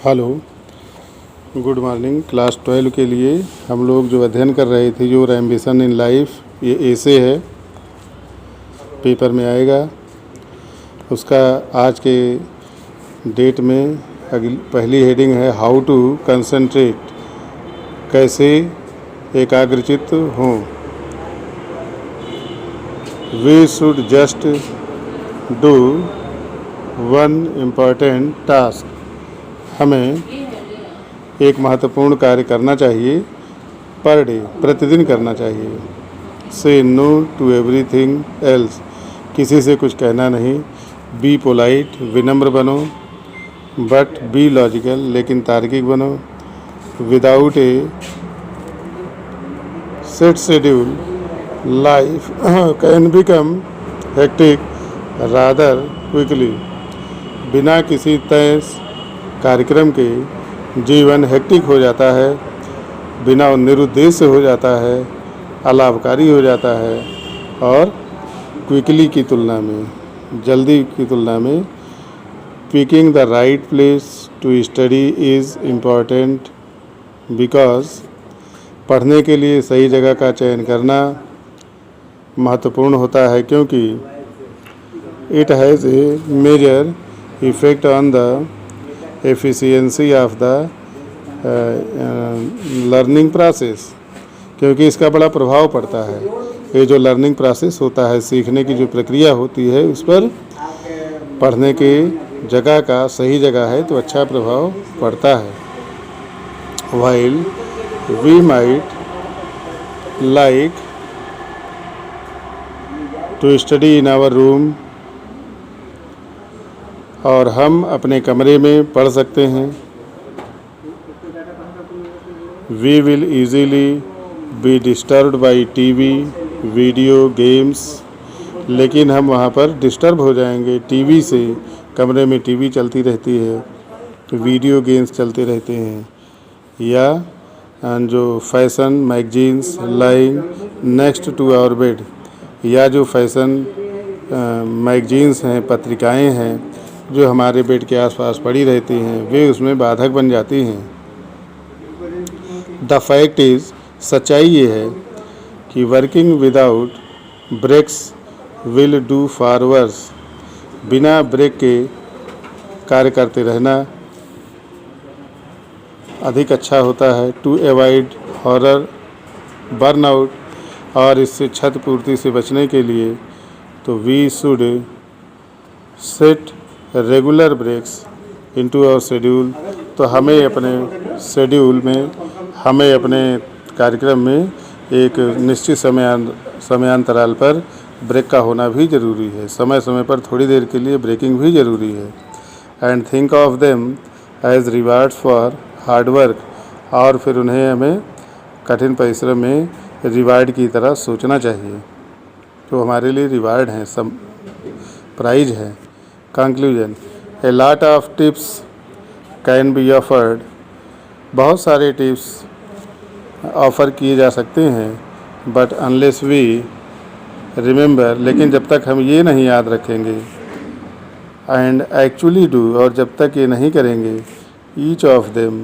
Hello, good morning. Class 12 के लिए हम लोग जो अध्ययन कर रहे थे, योर एम्बिशन इन लाइफ, ये ऐसे है, पेपर में आएगा। उसका आज के डेट में पहली हेडिंग है हाउ टू कंसंट्रेट, कैसे एकाग्रचित्त हों। We should just do one important task, हमें एक महत्वपूर्ण कार्य करना चाहिए पर डे, प्रतिदिन करना चाहिए। से नो टू एवरीथिंग एल्स, किसी से कुछ कहना नहीं। बी पोलाइट, विनम्र बनो। बट बी लॉजिकल, लेकिन तार्किक बनो। Without A set schedule life can become hectic rather quickly, बिना किसी तय कार्यक्रम के जीवन हेक्टिक हो जाता है, बिना निरुद्देश्य हो जाता है, अलाभकारी हो जाता है। और क्विकली की तुलना में, जल्दी की तुलना में, picking the right place to study is important because, पढ़ने के लिए सही जगह का चयन करना महत्वपूर्ण होता है क्योंकि it has a major effect on the efficiency of the learning process, क्योंकि इसका बड़ा प्रभाव पड़ता है। ये जो लर्निंग प्रोसेस होता है, सीखने की जो प्रक्रिया होती है, उस पर पढ़ने के जगह का सही जगह है तो अच्छा प्रभाव पड़ता है। While we might like to study in our room, और हम अपने कमरे में पढ़ सकते हैं। We will easily be disturbed by TV, video games, लेकिन हम वहाँ पर डिस्टर्ब हो जाएंगे टीवी से। कमरे में टीवी चलती रहती है, वीडियो गेम्स चलते रहते हैं, या जो fashion magazines lying next to our bed, या जो फैशन मैगजीन्स हैं, पत्रिकाएं हैं जो हमारे बेड के आसपास पड़ी रहती हैं, वे उसमें बाधक बन जाती हैं। द फैक्ट इज़, सच्चाई ये है कि working without breaks will do for worse, बिना ब्रेक के कार्य करते रहना अधिक अच्छा होता है। टू अवॉइड हॉरर बर्नआउट, और इससे क्षतिपूर्ति से बचने के लिए तो we should set regular breaks into our schedule, तो हमें अपने शेड्यूल में, हमें अपने कार्यक्रम में एक निश्चित समयांतराल पर ब्रेक का होना भी ज़रूरी है। समय समय पर थोड़ी देर के लिए ब्रेकिंग भी ज़रूरी है। And think of them as rewards for hard work, और फिर उन्हें हमें कठिन परिश्रम में रिवार्ड की तरह सोचना चाहिए, तो हमारे लिए रिवार्ड हैं, सब प्राइज है। Conclusion, a lot of tips can be offered, बहुत सारे टिप्स ऑफ़र किए जा सकते हैं। बट अनलेस वी रिमेंबर, लेकिन जब तक हम ये नहीं याद रखेंगे, एंड एक्चुअली डू, और जब तक ये नहीं करेंगे, each of them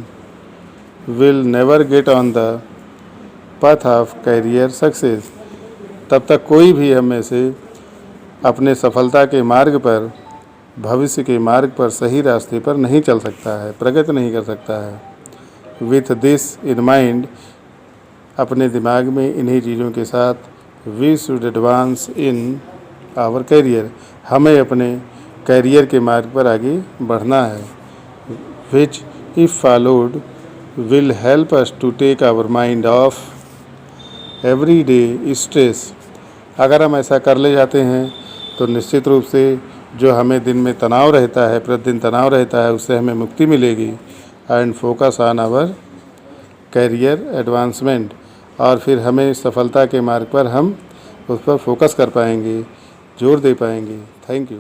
will never get on the path of career success, तब तक कोई भी हम में से अपने सफलता के मार्ग पर, भविष्य के मार्ग पर, सही रास्ते पर नहीं चल सकता है, प्रगति नहीं कर सकता है। विथ दिस इन माइंड, अपने दिमाग में इन्हीं चीज़ों के साथ, we should advance in our career, हमें अपने करियर के मार्ग पर आगे बढ़ना है। Which if followed will help us to take our mind off everyday stress, अगर हम ऐसा कर ले जाते हैं तो निश्चित रूप से जो हमें दिन में तनाव रहता है, प्रतिदिन तनाव रहता है, उससे हमें मुक्ति मिलेगी। And focus on our career advancement, और फिर हमें सफलता के मार्ग पर हम उस पर फोकस कर पाएंगे, जोर दे पाएंगे। Thank you.